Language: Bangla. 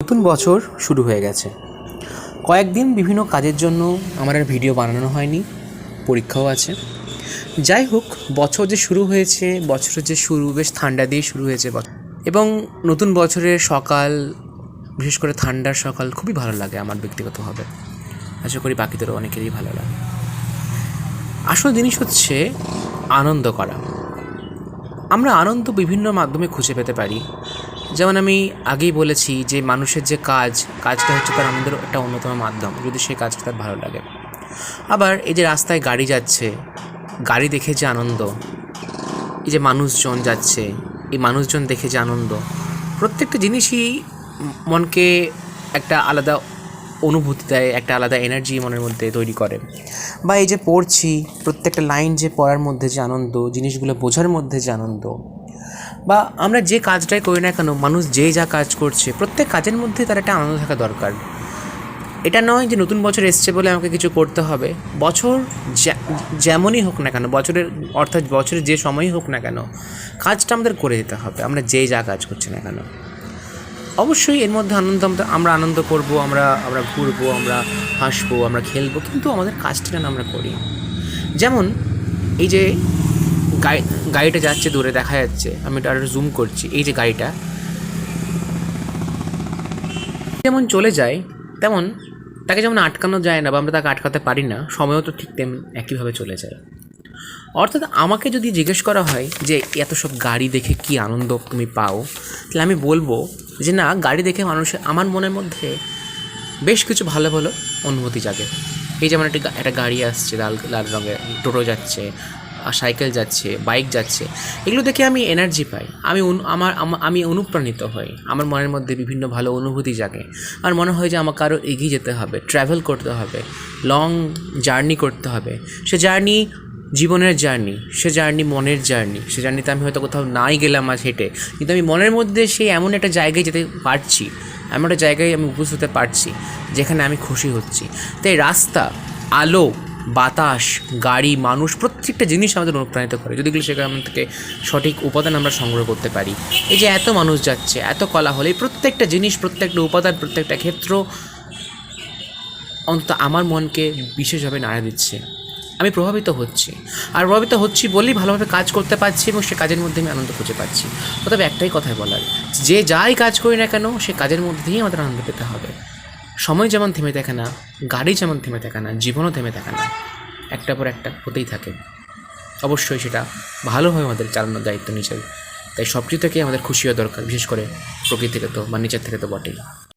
নতুন বছর শুরু হয়ে গেছে। কয়েকদিন বিভিন্ন কাজের জন্য আমার আর ভিডিও বানানো হয়নি, পরীক্ষাও আছে। যাই হোক, বছর যে শুরু হয়েছে, বছরের যে শুরু বেশ ঠান্ডা দিয়ে শুরু হয়েছে এবং নতুন বছরের সকাল, বিশেষ করে ঠান্ডার সকাল খুবই ভালো লাগে আমার ব্যক্তিগতভাবে। আশা করি বাকিদেরও অনেকেরই ভালো লাগে। আসল জিনিস হচ্ছে আনন্দ করা। আমরা আনন্দ বিভিন্ন মাধ্যমে খুঁজে পেতে পারি। যেমন আমি আগেই বলেছি যে মানুষের যে কাজটা হচ্ছে তার আনন্দের একটা অন্যতম মাধ্যম, যদি সেই কাজটা তার ভালো লাগে। আবার এই যে রাস্তায় গাড়ি যাচ্ছে, গাড়ি দেখে যে আনন্দ, এই যে মানুষজন যাচ্ছে, এই মানুষজন দেখে যে আনন্দ, প্রত্যেকটা জিনিসই মনকে একটা আলাদা অনুভূতি দেয়, একটা আলাদা এনার্জি মনের মধ্যে তৈরি করে। বা এই যে পড়ছি, প্রত্যেকটা লাইন যে পড়ার মধ্যে যে আনন্দ, জিনিসগুলো বোঝার মধ্যে যে আনন্দ, বা আমরা যে কাজটাই করি না কেন, মানুষ যে যা কাজ করছে, প্রত্যেক কাজের মধ্যে তার একটা আনন্দ থাকা দরকার। এটা নয় যে নতুন বছর এসছে বলে আমাকে কিছু করতে হবে। বছর যেমনই হোক না কেন, বছরের যে সময়ই হোক না কেন, কাজটা আমাদের করে দিতে হবে, আমরা যে যা কাজ করছি না কেন। অবশ্যই এর মধ্যে আমরা আনন্দ করব, আমরা ঘুরবো, আমরা হাসবো, আমরা খেলবো, কিন্তু আমাদের কাজটা যেন আমরা করি। যেমন এই যে গাড়িটা যাচ্ছে, দূরে দেখা যাচ্ছে, আমি এটা আরও জুম করছি, এই যে গাড়িটা যেমন চলে যায়, তেমন তাকে যেমন আটকানো যায় না বা আমরা তাকে আটকাতে পারি না, সময়ও তো ঠিক তেমন একইভাবে চলে যায়। অর্থাৎ আমাকে যদি জিজ্ঞেস করা হয় যে এত সব গাড়ি দেখে কি আনন্দ তুমি পাও, তাহলে আমি বলবো যে না, গাড়ি দেখে আমার মনের মধ্যে বেশ কিছু ভালো ভালো অনুভূতি জাগে। এই যেমন একটা গাড়ি আসছে, লাল রঙের টোটো যাচ্ছে, সাইকেল যাচ্ছে, বাইক যাচ্ছে, এগুলো দেখে আমি এনার্জি পাই, আমি অনুপ্রাণিত হই, আমার মনের মধ্যে বিভিন্ন ভালো অনুভূতি জাগে। আর মনে হয় যে আমাকে আরও এগিয়ে যেতে হবে, ট্র্যাভেল করতে হবে, লং জার্নি করতে হবে। সে জার্নি জীবনের জার্নি, সে জার্নি মনের জার্নি, সে জার্নিতে আমি হয়তো কোথাও নাই গেলাম আজ হেঁটে, কিন্তু আমি মনের মধ্যে সেই এমন একটা জায়গায় যেতে পারছি, এমন একটা জায়গায় আমি উপস্থিত হতে পারছি যেখানে আমি খুশি হচ্ছি। তাই রাস্তা, আলো, বাতাস, গাড়ি, মানুষ, প্রত্যেকটা জিনিস আমাদের অনুপ্রাণিত করে, যদি সেখান থেকে সঠিক উপাদান আমরা সংগ্রহ করতে পারি। এই যে এত মানুষ যাচ্ছে, এত কোলাহল, এই প্রত্যেকটা জিনিস, প্রত্যেকটা উপাদান, প্রত্যেকটা ক্ষেত্র অন্তত আমার মনকে বিশেষভাবে নাড়া দিচ্ছে। আমি প্রভাবিত হচ্ছি বলেই ভালোভাবে কাজ করতে পারছি এবং সে কাজের মধ্যে আমি আনন্দ খুঁজে পাচ্ছি। তবে একটাই কথাই বলার, যে যাই কাজ করি না কেন, সে কাজের মধ্যেই আমাদের আনন্দ পেতে হবে। সময় যেমন থেমে থাকে না, গাড়ি যেমন থেমে থাকে না, জীবনও থেমে থাকে না, একটার পর একটা হতেই থাকে। অবশ্যই সেটা ভালোভাবে আমাদের চালানোর দায়িত্ব নিজের। তাই সব কিছু থেকে আমাদের খুশি হওয়া দরকার, বিশেষ করে প্রকৃতি থেকে তো বা নেচার থেকে তো বটেই।